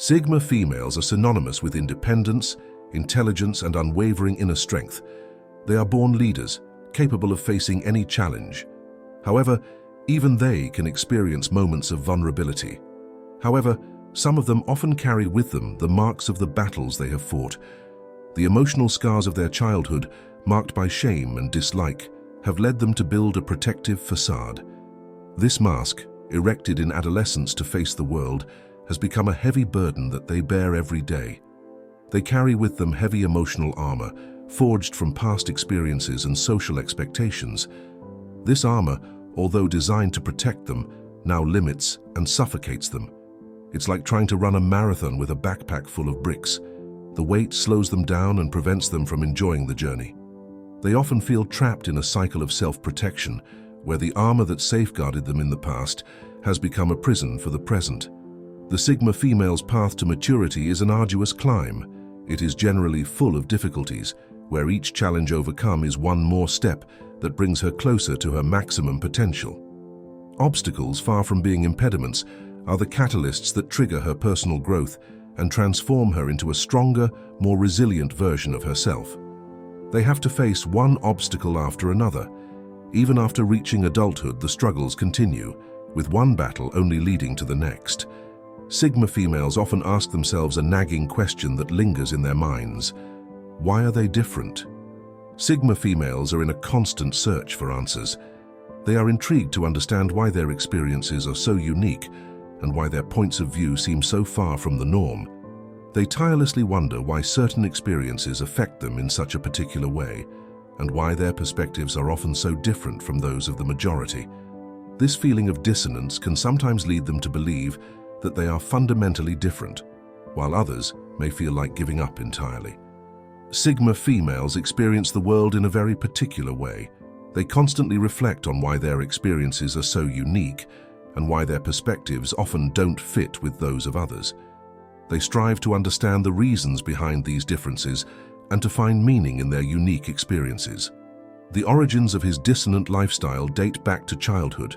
Sigma females are synonymous with independence, intelligence, and unwavering inner strength. They are born leaders, capable of facing any challenge. However, even they can experience moments of vulnerability. However, some of them often carry with them the marks of the battles they have fought. The emotional scars of their childhood, marked by shame and dislike, have led them to build a protective facade. This mask, erected in adolescence to face the world, has become a heavy burden that they bear every day. They carry with them heavy emotional armor, forged from past experiences and social expectations. This armor, although designed to protect them, now limits and suffocates them. It's like trying to run a marathon with a backpack full of bricks. The weight slows them down and prevents them from enjoying the journey. They often feel trapped in a cycle of self-protection, where the armor that safeguarded them in the past has become a prison for the present. The Sigma female's path to maturity is an arduous climb. It is generally full of difficulties, where each challenge overcome is one more step that brings her closer to her maximum potential. Obstacles, far from being impediments, are the catalysts that trigger her personal growth and transform her into a stronger, more resilient version of herself. They have to face one obstacle after another. Even after reaching adulthood, the struggles continue, with one battle only leading to the next. Sigma females often ask themselves a nagging question that lingers in their minds. Why are they different? Sigma females are in a constant search for answers. They are intrigued to understand why their experiences are so unique and why their points of view seem so far from the norm. They tirelessly wonder why certain experiences affect them in such a particular way, and why their perspectives are often so different from those of the majority. This feeling of dissonance can sometimes lead them to believe that they are fundamentally different, while others may feel like giving up entirely. Sigma females experience the world in a very particular way. They constantly reflect on why their experiences are so unique and why their perspectives often don't fit with those of others. They strive to understand the reasons behind these differences and to find meaning in their unique experiences. The origins of his dissonant lifestyle date back to childhood.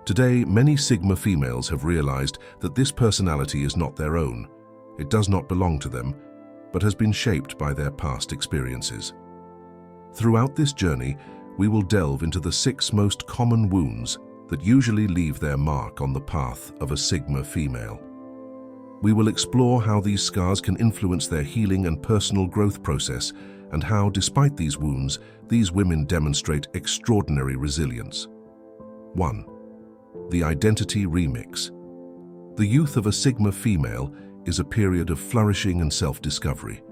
Today, many Sigma females have realized that this personality is not their own. It does not belong to them, but has been shaped by their past experiences. Throughout this journey, we will delve into the 6 most common wounds that usually leave their mark on the path of a Sigma female. We will explore how these scars can influence their healing and personal growth process, and how, despite these wounds, these women demonstrate extraordinary resilience. 1. The identity remix. The youth of a Sigma female is a period of flourishing and self-discovery.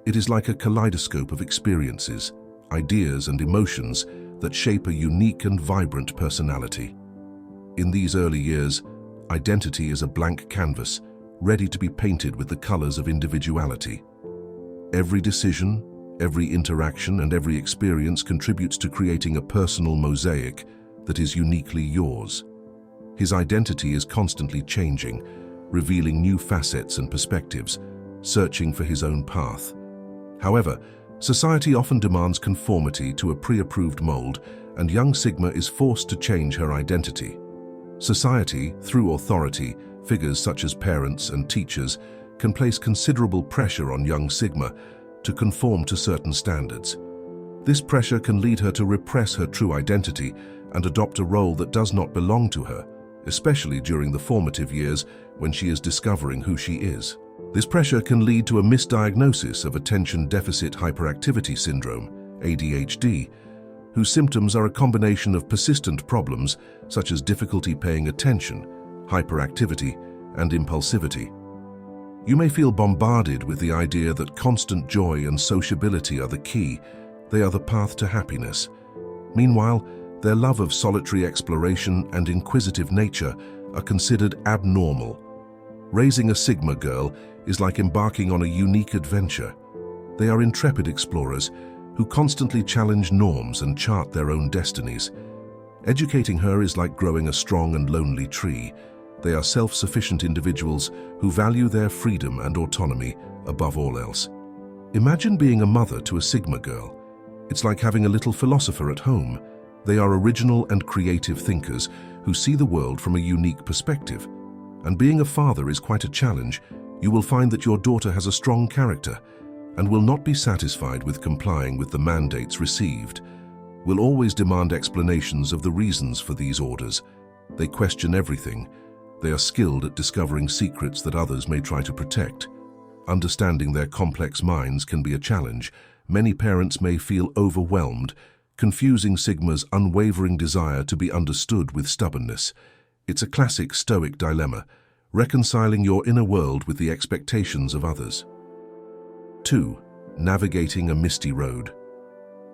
It is like a kaleidoscope of experiences, ideas, and emotions that shape a unique and vibrant personality. In these early years, identity is a blank canvas, ready to be painted with the colors of individuality. Every decision, every interaction, and every experience contributes to creating a personal mosaic that is uniquely yours. His identity is constantly changing, revealing new facets and perspectives, searching for his own path. However, society often demands conformity to a pre-approved mold, and young Sigma is forced to change her identity. Society, through authority, figures such as parents and teachers, can place considerable pressure on young Sigma to conform to certain standards. This pressure can lead her to repress her true identity and adopt a role that does not belong to her, especially during the formative years when she is discovering who she is. This pressure can lead to a misdiagnosis of attention deficit hyperactivity syndrome, ADHD, whose symptoms are a combination of persistent problems such as difficulty paying attention, hyperactivity, and impulsivity. You may feel bombarded with the idea that constant joy and sociability are the key. They are the path to happiness. Meanwhile, their love of solitary exploration and inquisitive nature are considered abnormal. Raising a Sigma girl is like embarking on a unique adventure. They are intrepid explorers who constantly challenge norms and chart their own destinies. Educating her is like growing a strong and lonely tree. They are self-sufficient individuals who value their freedom and autonomy above all else. Imagine being a mother to a Sigma girl. It's like having a little philosopher at home. They are original and creative thinkers who see the world from a unique perspective. And being a father is quite a challenge. You will find that your daughter has a strong character and will not be satisfied with complying with the mandates received, will always demand explanations of the reasons for these orders. They question everything. They are skilled at discovering secrets that others may try to protect. Understanding their complex minds can be a challenge. Many parents may feel overwhelmed, confusing Sigma's unwavering desire to be understood with stubbornness. It's a classic Stoic dilemma, reconciling your inner world with the expectations of others. 2. Navigating a misty road.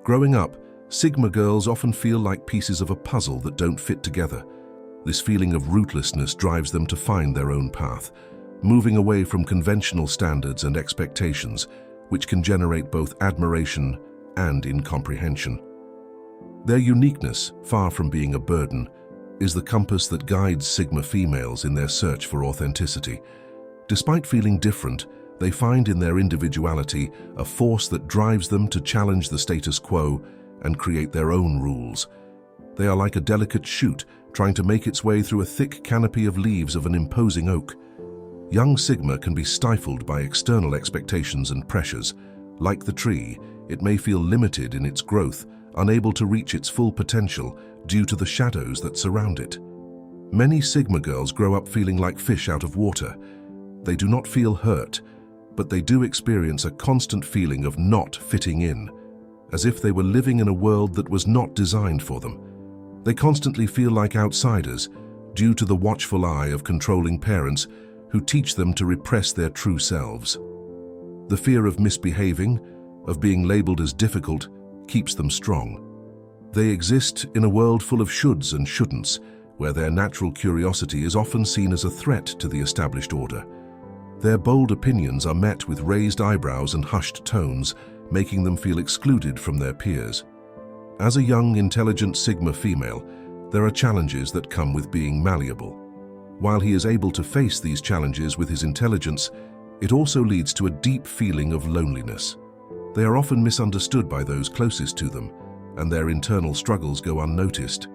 Growing up, Sigma girls often feel like pieces of a puzzle that don't fit together. This feeling of rootlessness drives them to find their own path, moving away from conventional standards and expectations, which can generate both admiration and incomprehension. Their uniqueness, far from being a burden, is the compass that guides Sigma females in their search for authenticity. Despite feeling different, they find in their individuality a force that drives them to challenge the status quo and create their own rules. They are like a delicate shoot trying to make its way through a thick canopy of leaves of an imposing oak. Young Sigma can be stifled by external expectations and pressures. Like the tree, it may feel limited in its growth, unable to reach its full potential due to the shadows that surround it. Many Sigma girls grow up feeling like fish out of water. They do not feel hurt, but they do experience a constant feeling of not fitting in, as if they were living in a world that was not designed for them. They constantly feel like outsiders due to the watchful eye of controlling parents who teach them to repress their true selves. The fear of misbehaving, of being labeled as difficult, keeps them strong. They exist in a world full of shoulds and shouldn'ts, where their natural curiosity is often seen as a threat to the established order. Their bold opinions are met with raised eyebrows and hushed tones, making them feel excluded from their peers. As a young, intelligent Sigma female, there are challenges that come with being malleable. While he is able to face these challenges with his intelligence, it also leads to a deep feeling of loneliness. They are often misunderstood by those closest to them, and their internal struggles go unnoticed.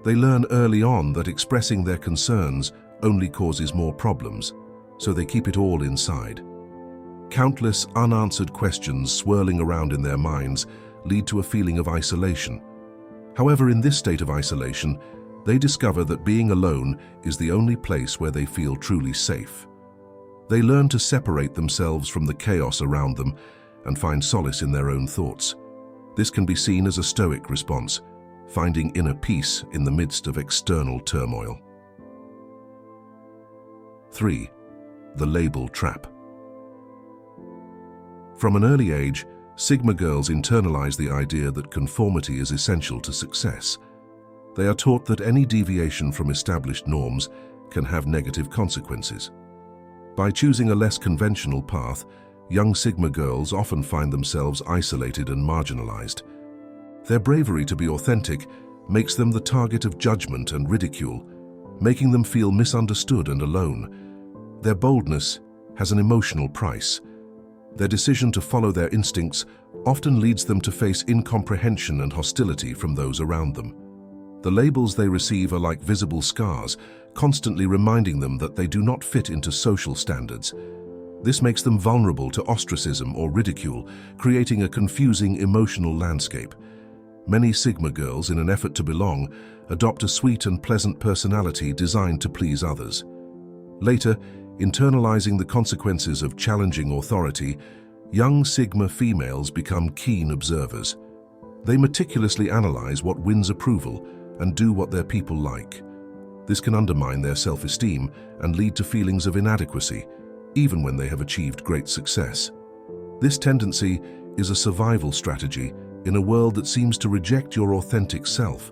They learn early on that expressing their concerns only causes more problems, so they keep it all inside. Countless unanswered questions swirling around in their minds lead to a feeling of isolation. However, in this state of isolation, they discover that being alone is the only place where they feel truly safe. They learn to separate themselves from the chaos around them and find solace in their own thoughts. This can be seen as a Stoic response, finding inner peace in the midst of external turmoil. 3. The label trap. From an early age, Sigma girls internalize the idea that conformity is essential to success. They are taught that any deviation from established norms can have negative consequences. By choosing a less conventional path, young Sigma girls often find themselves isolated and marginalized. Their bravery to be authentic makes them the target of judgment and ridicule, making them feel misunderstood and alone. Their boldness has an emotional price. Their decision to follow their instincts often leads them to face incomprehension and hostility from those around them. The labels they receive are like visible scars, constantly reminding them that they do not fit into social standards. This makes them vulnerable to ostracism or ridicule, creating a confusing emotional landscape. Many Sigma girls, in an effort to belong, adopt a sweet and pleasant personality designed to please others. Later, internalizing the consequences of challenging authority, young Sigma females become keen observers. They meticulously analyze what wins approval and do what their people like. This can undermine their self-esteem and lead to feelings of inadequacy, even when they have achieved great success. This tendency is a survival strategy in a world that seems to reject your authentic self.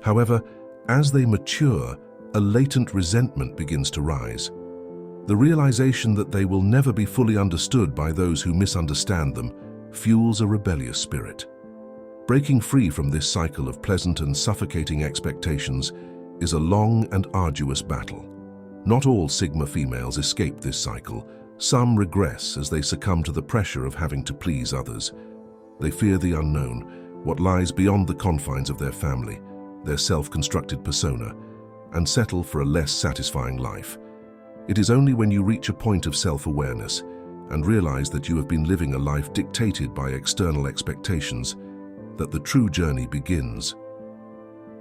However, as they mature, a latent resentment begins to rise. The realization that they will never be fully understood by those who misunderstand them fuels a rebellious spirit. Breaking free from this cycle of pleasant and suffocating expectations is a long and arduous battle. Not all Sigma females escape this cycle. Some regress as they succumb to the pressure of having to please others. They fear the unknown, what lies beyond the confines of their family, their self-constructed persona, and settle for a less satisfying life. It is only when you reach a point of self-awareness and realize that you have been living a life dictated by external expectations that the true journey begins.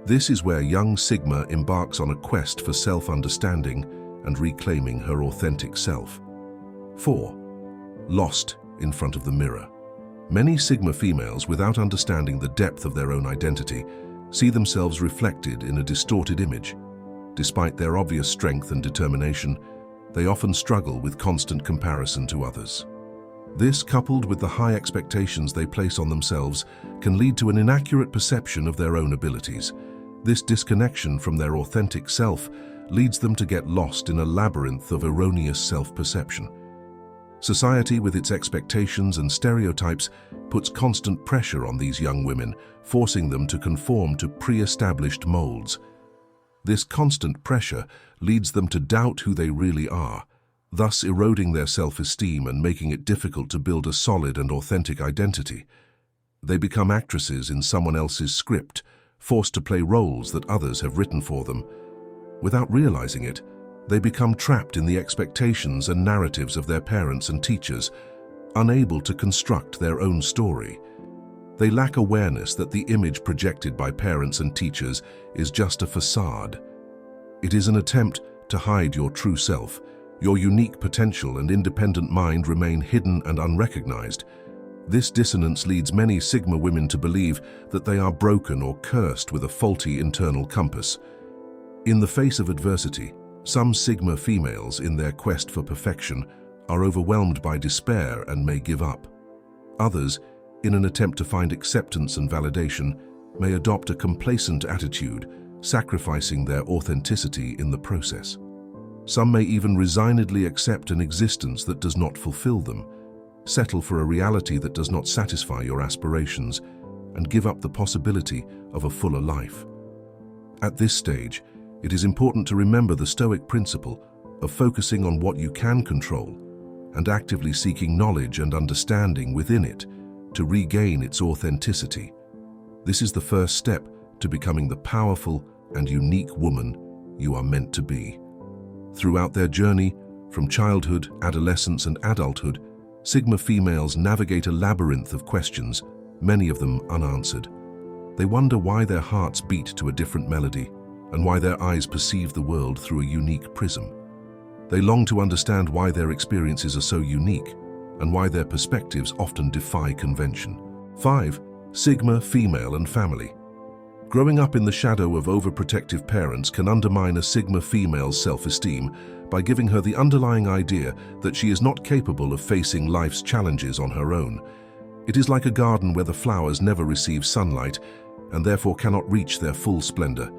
This is where young Sigma embarks on a quest for self-understanding and reclaiming her authentic self. 4. Lost in front of the mirror. Many Sigma females, without understanding the depth of their own identity, see themselves reflected in a distorted image. Despite their obvious strength and determination, they often struggle with constant comparison to others. This, coupled with the high expectations they place on themselves, can lead to an inaccurate perception of their own abilities. This disconnection from their authentic self leads them to get lost in a labyrinth of erroneous self-perception. Society, with its expectations and stereotypes, puts constant pressure on these young women, forcing them to conform to pre-established molds. This constant pressure leads them to doubt who they really are, thus eroding their self-esteem and making it difficult to build a solid and authentic identity. They become actresses in someone else's script, forced to play roles that others have written for them. Without realizing it, they become trapped in the expectations and narratives of their parents and teachers, unable to construct their own story. They lack awareness that the image projected by parents and teachers is just a facade. It is an attempt to hide your true self. Your unique potential and independent mind remain hidden and unrecognized. This dissonance leads many Sigma women to believe that they are broken or cursed with a faulty internal compass. In the face of adversity, some Sigma females, in their quest for perfection, are overwhelmed by despair and may give up. Others, in an attempt to find acceptance and validation, may adopt a complacent attitude, sacrificing their authenticity in the process. Some may even resignedly accept an existence that does not fulfill them, settle for a reality that does not satisfy your aspirations, and give up the possibility of a fuller life. At this stage, it is important to remember the Stoic principle of focusing on what you can control and actively seeking knowledge and understanding within it to regain its authenticity. This is the first step to becoming the powerful and unique woman you are meant to be. Throughout their journey, from childhood, adolescence, and adulthood, Sigma females navigate a labyrinth of questions, many of them unanswered. They wonder why their hearts beat to a different melody and why their eyes perceive the world through a unique prism. They long to understand why their experiences are so unique and why their perspectives often defy convention. 5. Sigma female and family. Growing up in the shadow of overprotective parents can undermine a Sigma female's self-esteem by giving her the underlying idea that she is not capable of facing life's challenges on her own. It is like a garden where the flowers never receive sunlight and therefore cannot reach their full splendor.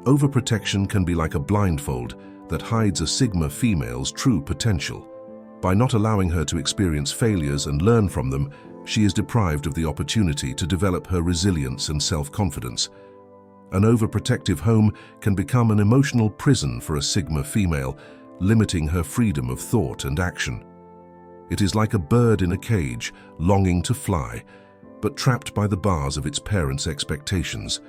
Overprotection can be like a blindfold that hides a Sigma female's true potential. By not allowing her to experience failures and learn from them, she is deprived of the opportunity to develop her resilience and self-confidence. An overprotective home can become an emotional prison for a Sigma female, limiting her freedom of thought and action. It is like a bird in a cage, longing to fly, but trapped by the bars of its parents' expectations.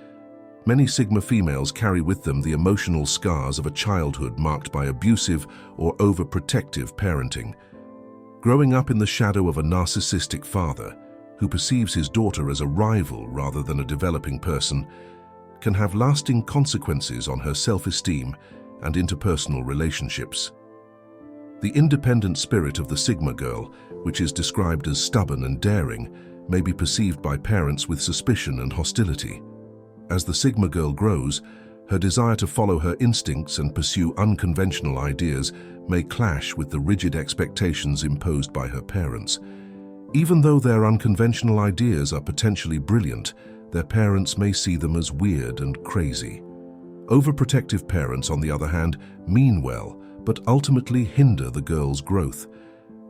Many Sigma females carry with them the emotional scars of a childhood marked by abusive or overprotective parenting. Growing up in the shadow of a narcissistic father, who perceives his daughter as a rival rather than a developing person, can have lasting consequences on her self-esteem and interpersonal relationships. The independent spirit of the Sigma girl, which is described as stubborn and daring, may be perceived by parents with suspicion and hostility. As the Sigma girl grows, her desire to follow her instincts and pursue unconventional ideas may clash with the rigid expectations imposed by her parents. Even though their unconventional ideas are potentially brilliant, their parents may see them as weird and crazy. Overprotective parents, on the other hand, mean well, but ultimately hinder the girl's growth.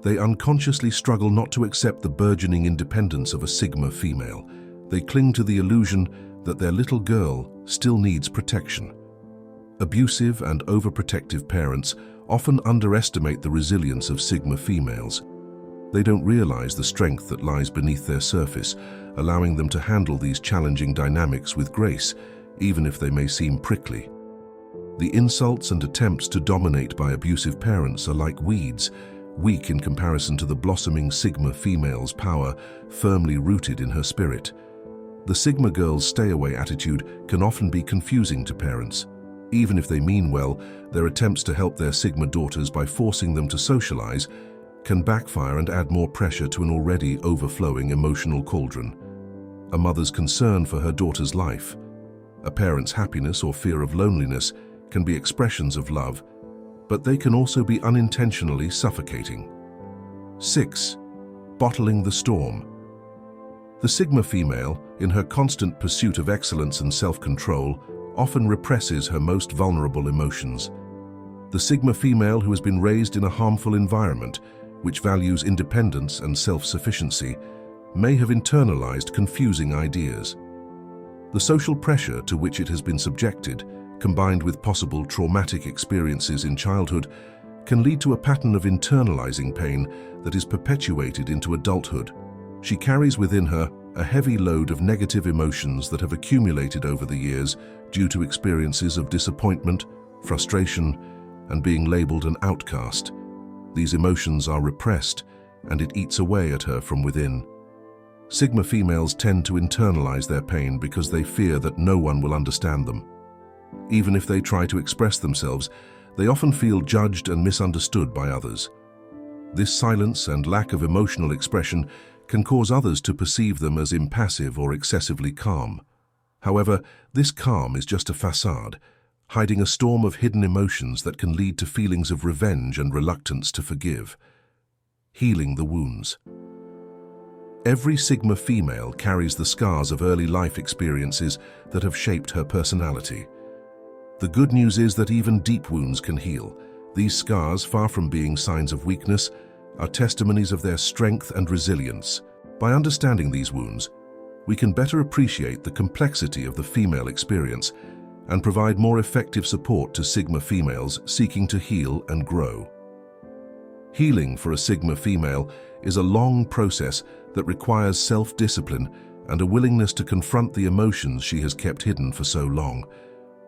They unconsciously struggle not to accept the burgeoning independence of a Sigma female. They cling to the illusion that their little girl still needs protection. Abusive and overprotective parents often underestimate the resilience of Sigma females. They don't realize the strength that lies beneath their surface, allowing them to handle these challenging dynamics with grace, even if they may seem prickly. The insults and attempts to dominate by abusive parents are like weeds, weak in comparison to the blossoming Sigma female's power firmly rooted in her spirit. The Sigma girl's stay-away attitude can often be confusing to parents. Even if they mean well, their attempts to help their Sigma daughters by forcing them to socialize can backfire and add more pressure to an already overflowing emotional cauldron. A mother's concern for her daughter's life, a parent's happiness or fear of loneliness can be expressions of love, but they can also be unintentionally suffocating. 6. Bottling the storm. The Sigma female, in her constant pursuit of excellence and self-control, often represses her most vulnerable emotions. The Sigma female who has been raised in a harmful environment, which values independence and self-sufficiency, may have internalized confusing ideas. The social pressure to which it has been subjected, combined with possible traumatic experiences in childhood, can lead to a pattern of internalizing pain that is perpetuated into adulthood. She carries within her a heavy load of negative emotions that have accumulated over the years due to experiences of disappointment, frustration, and being labeled an outcast. These emotions are repressed, and it eats away at her from within. Sigma females tend to internalize their pain because they fear that no one will understand them. Even if they try to express themselves, they often feel judged and misunderstood by others. This silence and lack of emotional expression can cause others to perceive them as impassive or excessively calm. However, this calm is just a facade, hiding a storm of hidden emotions that can lead to feelings of revenge and reluctance to forgive. Healing the wounds. Every Sigma female carries the scars of early life experiences that have shaped her personality. The good news is that even deep wounds can heal. These scars, far from being signs of weakness, are testimonies of their strength and resilience. By understanding these wounds, we can better appreciate the complexity of the female experience and provide more effective support to Sigma females seeking to heal and grow. Healing for a Sigma female is a long process that requires self-discipline and a willingness to confront the emotions she has kept hidden for so long.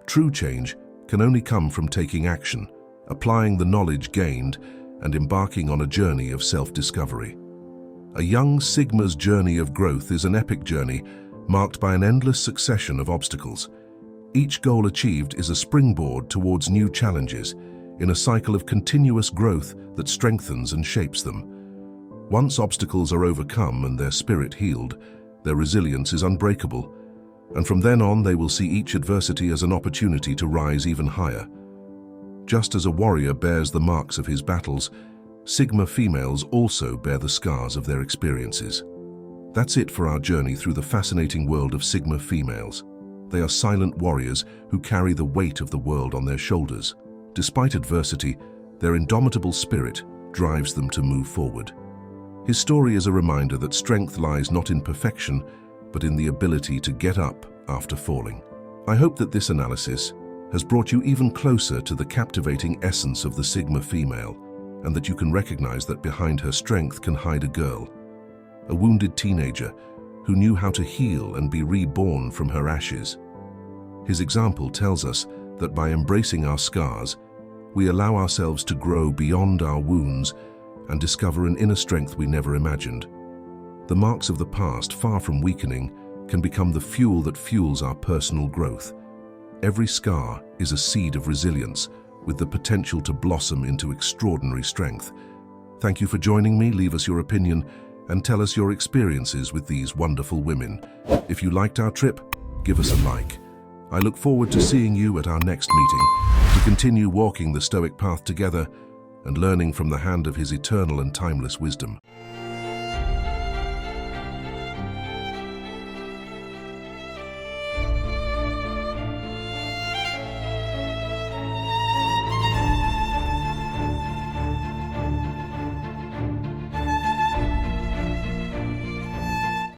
True change can only come from taking action, applying the knowledge gained, and embarking on a journey of self-discovery. A young Sigma's journey of growth is an epic journey marked by an endless succession of obstacles. Each goal achieved is a springboard towards new challenges, in a cycle of continuous growth that strengthens and shapes them. Once obstacles are overcome and their spirit healed, their resilience is unbreakable, and from then on they will see each adversity as an opportunity to rise even higher. Just as a warrior bears the marks of his battles, Sigma females also bear the scars of their experiences. That's it for our journey through the fascinating world of Sigma females. They are silent warriors who carry the weight of the world on their shoulders. Despite adversity, their indomitable spirit drives them to move forward. His story is a reminder that strength lies not in perfection, but in the ability to get up after falling. I hope that this analysis has brought you even closer to the captivating essence of the Sigma female, and that you can recognize that behind her strength can hide a girl, a wounded teenager who knew how to heal and be reborn from her ashes. His example tells us that by embracing our scars, we allow ourselves to grow beyond our wounds and discover an inner strength we never imagined. The marks of the past, far from weakening, can become the fuel that fuels our personal growth. Every scar is a seed of resilience, with the potential to blossom into extraordinary strength. Thank you for joining me. Leave us your opinion and tell us your experiences with these wonderful women. If you liked our trip, give us a like. I look forward to seeing you at our next meeting to continue walking the Stoic path together and learning from the hand of his eternal and timeless wisdom.